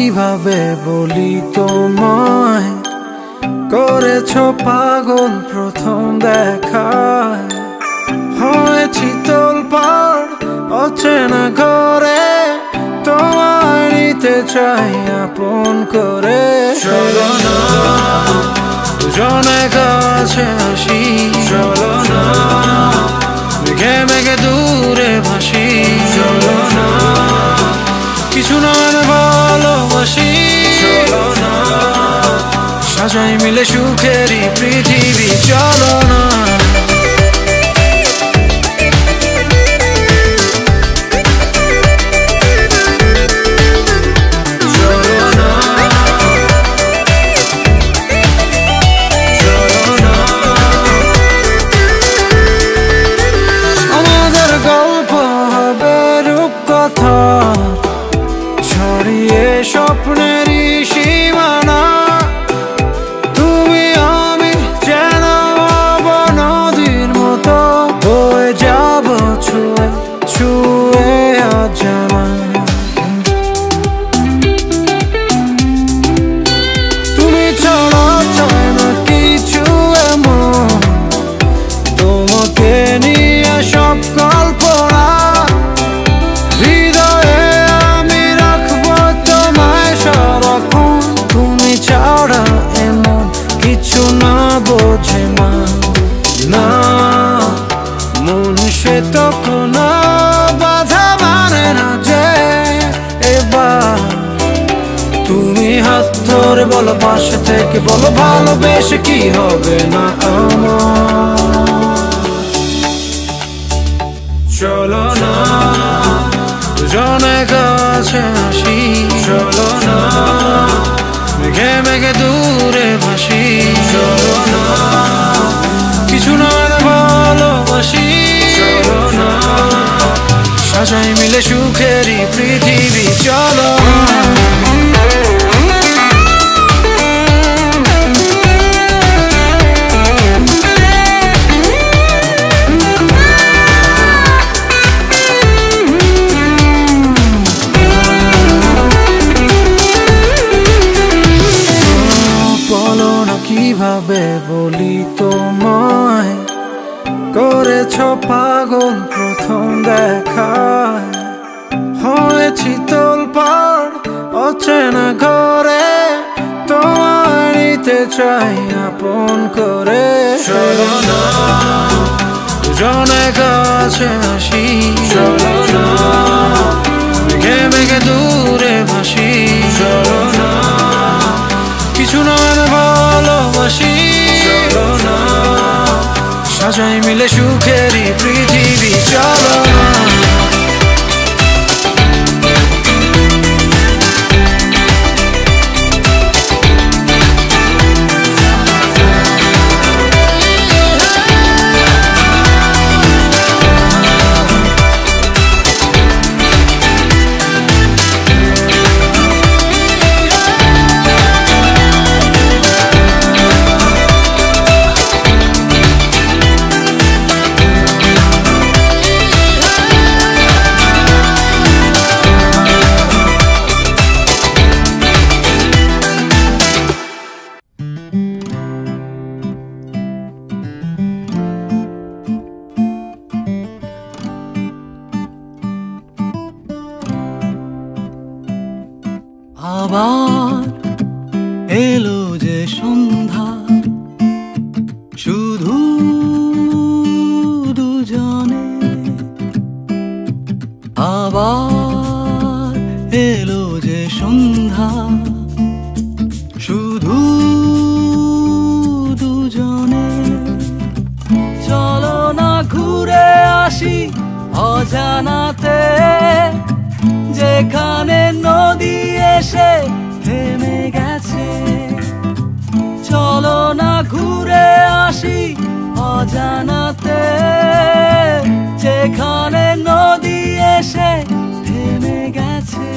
কিভাবে বলি তোমায়, করেছো পাগল প্রথম দেখায়। হয়েছি তোলপাড় অচেনা ঘরে, তোমায় নিতে চাই আপন করে। চলো না দুজনে কাছে আসি, চলো না মেঘে মেঘে দূরে ভাসি, চলো না কিছু নয় ভালোবাসি, চলো না সাজাই মিলে সুখেরই পৃথিবী, চলো না। ছড়িয়ে স্বপ্নেরই সীমানা, তুমি আমি যেন নদীর মতো বয়ে যাব ছুঁয়ে ছুঁয়ে আজ আমায়। তুমি ছাড়া চায় না কিছু এমন, তোমাকে নিয়ে সব কল্পনা কিছু না বোঝে মা, না মন সে তখন বাধা মানে না যে এবার তুমি হাত ধরে বলো পাশে থেকে, বলো ভালোবেসে কি হবে না আমার। চলো না দুজনে কাছে আসি, চলো না মেঘে মেঘে দূরে ভাসি, চলো না কিছু নয় ভালোবাসি, চলো না সাজাই মিলে সুখেরই পৃথিবী, চলো না। কিভাবে বলি তোমায়, করেছো পাগল প্রথম দেখায়। হয়েছি তোলপাড় অচেনা ঘরে, তোমায় নিতে চাই আপন করে। চলো না দুজনে কাছে আসি, চলো না মেঘে মেঘে দূরে ভাসি, চলো না কিছু নয় ভালোবাসি, চলো না সাজাই মিলে সুখেরই পৃথিবী, চলো না। আবার এলো যে সন্ধ্যা, শুধু দুজনে। আবার এলো যে সন্ধ্যা, শুধু দুজনে। চলো না ঘুরে আসি অজানাতে, যেখানে নদী এসে থেমে গেছে। চলো না ঘুরে আসি অজানাতে, যেখানে নদী এসে থেমে গেছে।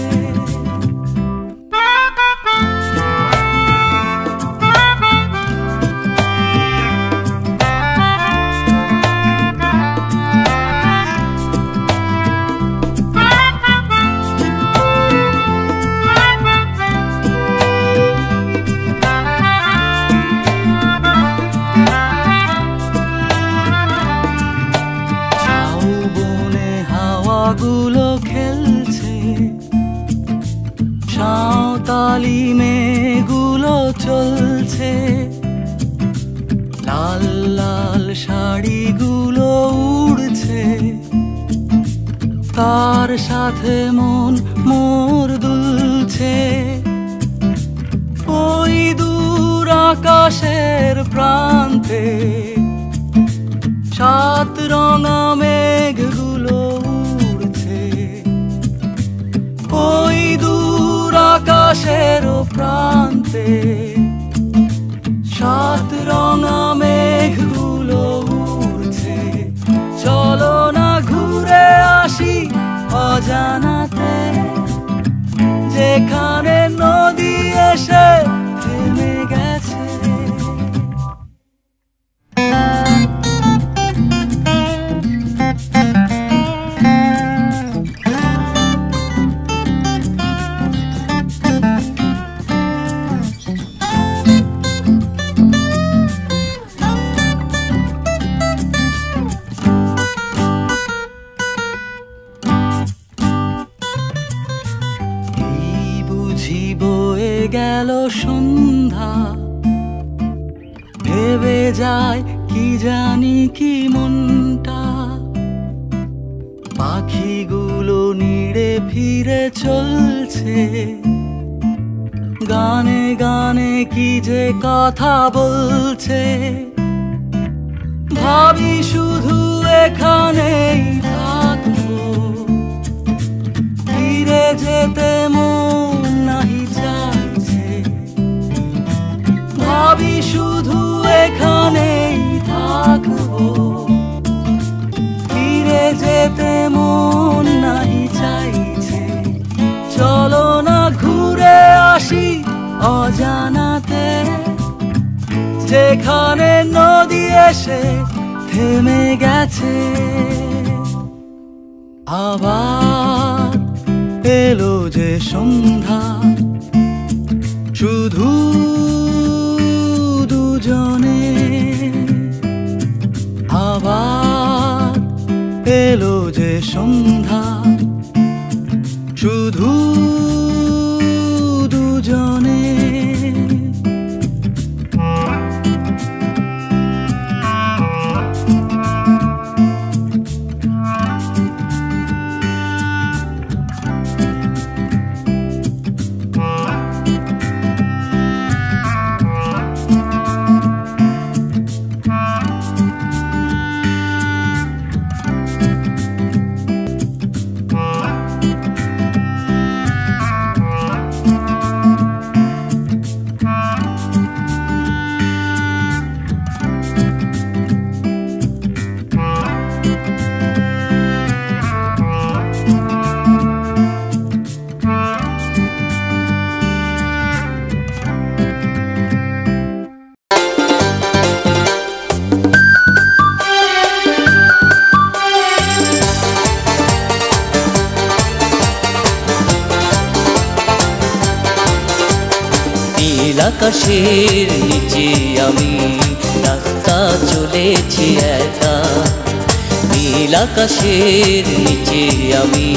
চলছে, লাল লাল শাড়িগুলো উড়ছে, তার সাথে মন মোর দুলছে। ওই দূর আকাশের প্রান্তে সাত রঙা মেঘগুলো উড়ছে, ওই দূর আকাশের প্রান্তে সাত রঙা মেঘগুলো উড়ছে। চলো না ঘুরে আসি অজানাতে, যেখানে নদী এসে থেমে গেছে। গেল সন্ধ্যা, ভেবে যায় কি জানি কি মনটা, পাখিগুলো নিড়ে ফিরে চলছে, গানে গানে কি যে কথা বলছে। ভাবি শুধু এখানেই থাকবো, ফিরে যেতে মন নাহি চাইছে। ভাবি শুধু এখানেই থাকবো, ফিরে যেতে মন নাহি চাইছে। চলো না ঘুরে আসি অজানাতে, যেখানে নদী এসে থেমে গেছে। আবার এলো যে সন্ধ্যা, শুধু দুজনে। আবার এলো যে সন্ধ্যা, শুধু দুজনে। আকাশের নিচে আমি রাস্তা চলেছি একা, নীল আকাশের নিচে আমি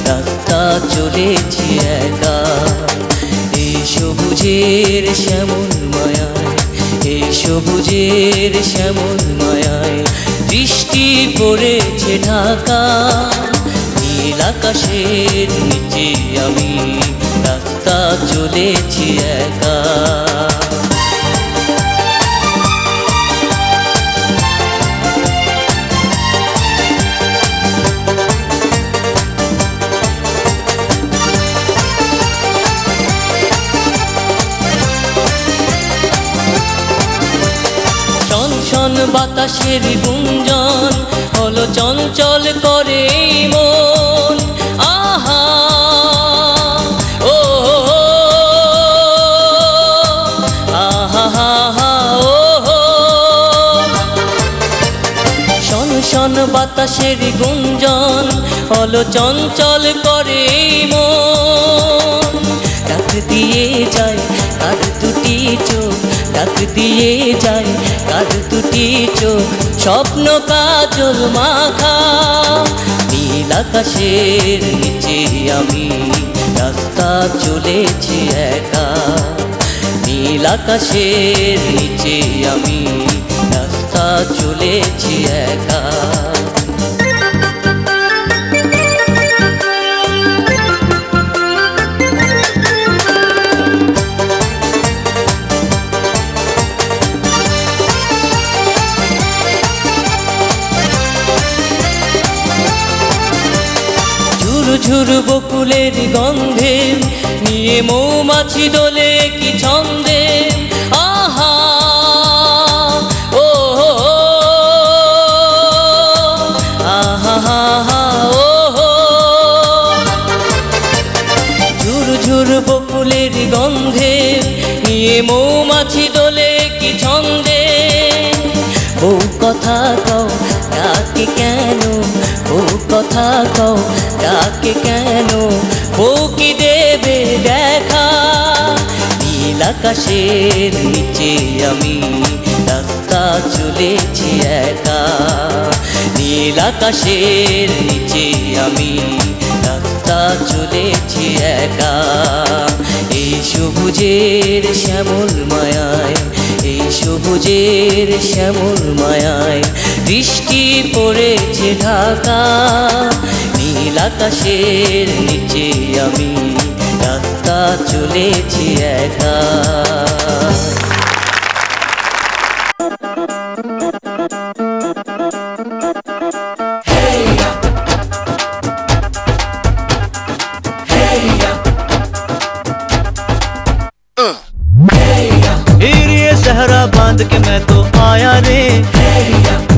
রাস্তা চলেছি একা। এই সবুজের শ্যামল মায়ায়, এই সবুজের শ্যামল মায়ায় বৃষ্টি পড়েছে ঢাকা। নীল আকাশের নিচে আমি রাস্তা চলেছি একা। শনশন বাতাসের গুঞ্জন হলো চঞ্চল করে মন। আহা ও আহা ও শনশন বাতাসের গুঞ্জন হলো চঞ্চল করে মন। ডাক দিয়ে যায় কার দুটি চোখ, ডাক দিয়ে যায় কার দুটি চোখ, স্বপ্ন কাজল মাখা। নীল আকাশের নিচে আমি রাস্তা চলেছি একা, নীল আকাশের নিচে আমি রাস্তা চলেছি একা। ঝুরু বকুলের গন্ধে নিয়ে মৌমাছি দোলে কি ছন্দে, আহা ও আহা ও ঝুরু ঝুরু বকুলের গন্ধে নিয়ে মৌমাছি দোলে কি ছন্দে। বউ কথা কও ডাকে কেন, বউ কথা কও ডাকে কেন, বউ কি দেবে দেখা। নীল আকাশের নিচে আমি রাস্তা চলেছি একা, নীল আকাশের নিচে আমি রাস্তা চলেছি একা। এই সবুজের শ্যামল মায়ায়, এই সবুজের শ্যামল মায়ায় বৃষ্টি পড়েছে ঢাকা। নীল আকাশের নিচে আমি রাস্তা চলেছি একা। सहरा बांध के मैं तो आया रे,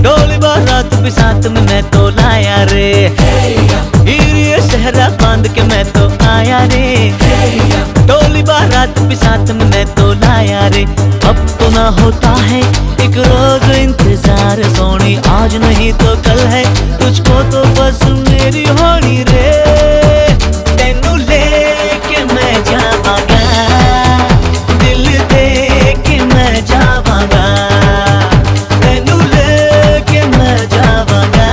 डोली बारात भी साथ में मैं तो लाया रे। ये सहरा बांध के मैं तो आया रे, डोली बारात भी साथ में मैं तो लाया रे। अब तो ना होता है एक रोज इंतजार सोनी, आज नहीं तो कल है तुझको तो बस मेरी होनी रे। तेनू लेके मैं जावांगा, दिल दे के मैं जावांगा, तेनू लेके मैं जावांगा,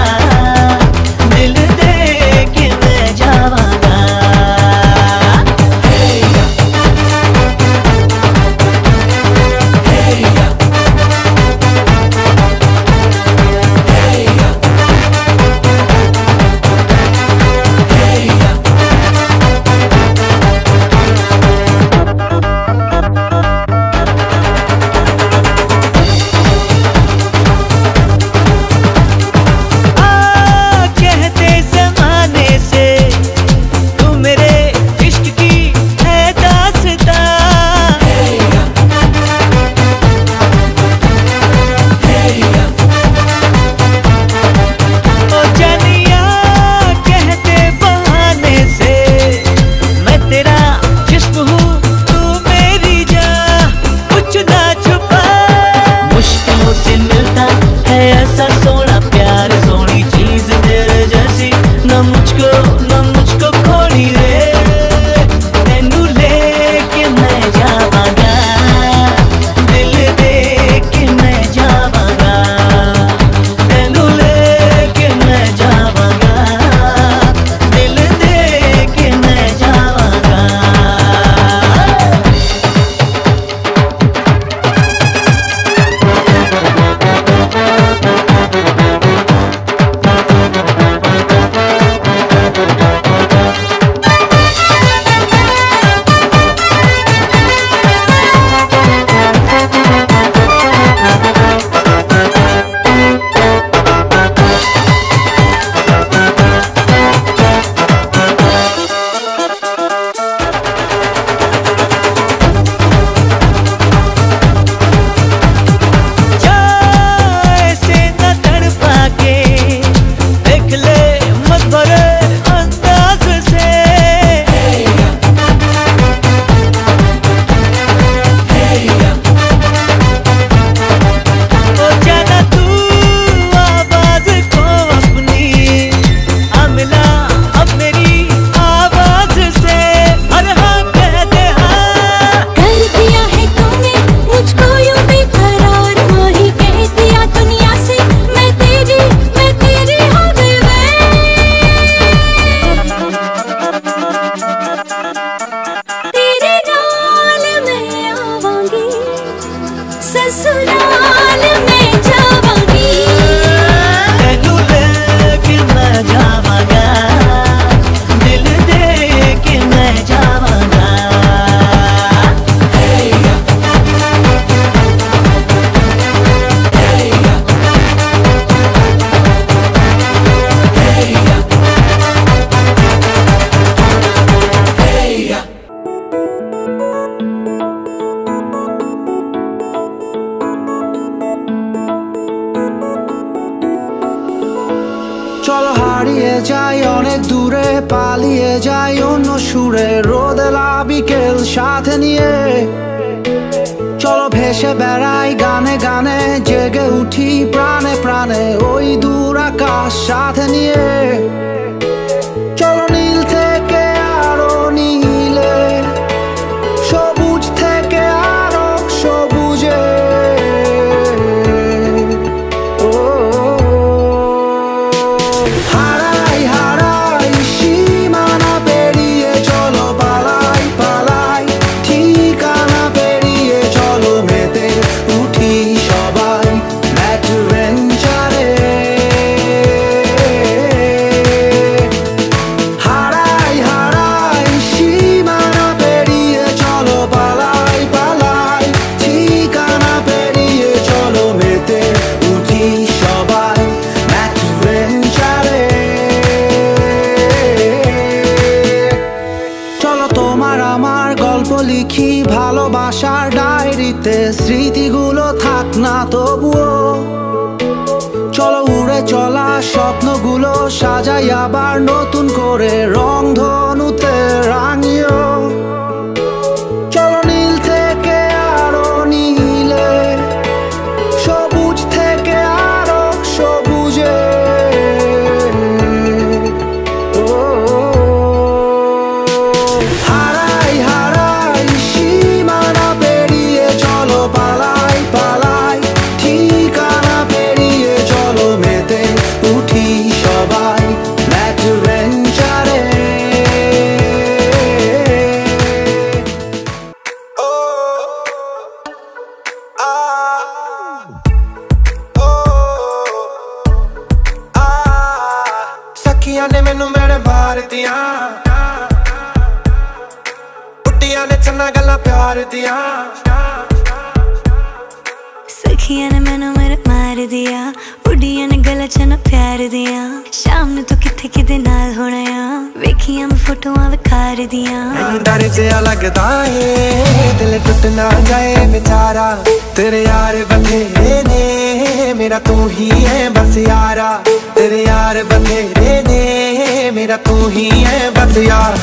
दिल दे के मैं जावांगा। যাই অন্য সুরে, রোদেলা বিকেল সাথে নিয়ে। চলো ভেসে বেড়াই গানে গানে, জেগে উঠি প্রাণে প্রাণে ওই দূর আকাশ সাথে নিয়ে। চলো নীল থেকে আরো নীলে, সবুজ থেকে আরো সবুজে। হারাই হারাই সীমানা পেরিয়ে, চলো পালাই পালাই ঠিকানা পেরিয়ে। চলো মেতে উঠি সবাই অ্যাডভেঞ্চারে। হারাই হারাই সীমানা পেরিয়ে, চলো পালাই পালাই ঠিকানা পেরিয়ে। চলো মেতে উঠি সবাই অ্যাডভেঞ্চারে। চলো তোমার আমার গল্প লিখি ভালোবাসার ডায়েরিতে, স্মৃতিগুলো থাক না তবুও। চলো উড়ে চলা স্বপ্নগুলো সাজাই আবার নতুন করে, রং ধনুতে রাঙিও। চলো নীল থেকে আরো নীলে, সবুজ থেকে আরো সবুজে। হারাই হারাই সীমানা পেরিয়ে, চলো পালাই পালাই ঠিকানা পেরিয়ে। চলো মেতে উঠি সবাই অ্যাডভেঞ্চারে। सखियां ने मैनू मेरे मार दिया, बुड्डियां ने चन्ना गल्लां प्यार दिया। सखियां ने मैनू मेरे मार दिया, बुढ़िया ने गला च ना प्यार दिया। शाम नू तू किथे किदे नाल होना आ, वेखियां मैं फोटोआं विखार दिया। डर जिहा लगदा है दिल टुट ना जाए बेचारा, तेरे यार बथेरे ने मेरा तू ही है बस यारा। तेरे यार बथेरे ने मेरा तू ही है बस यार।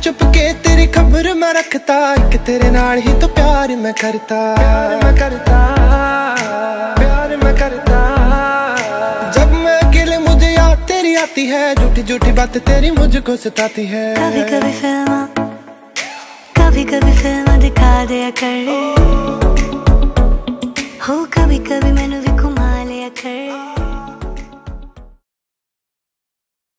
चुप के तेरी खबर मैं रखता, कि तेरे नाल ही तो प्यार मैं करता। प्यार मैं करता, प्यार मैं करता। जब मैं अकेले मुझे याद तेरी आती है, झूठी झूठी बात तेरी मुझको सताती है। कभी कभी फिल्म दिखा दिया कर हो, कभी कभी मैनू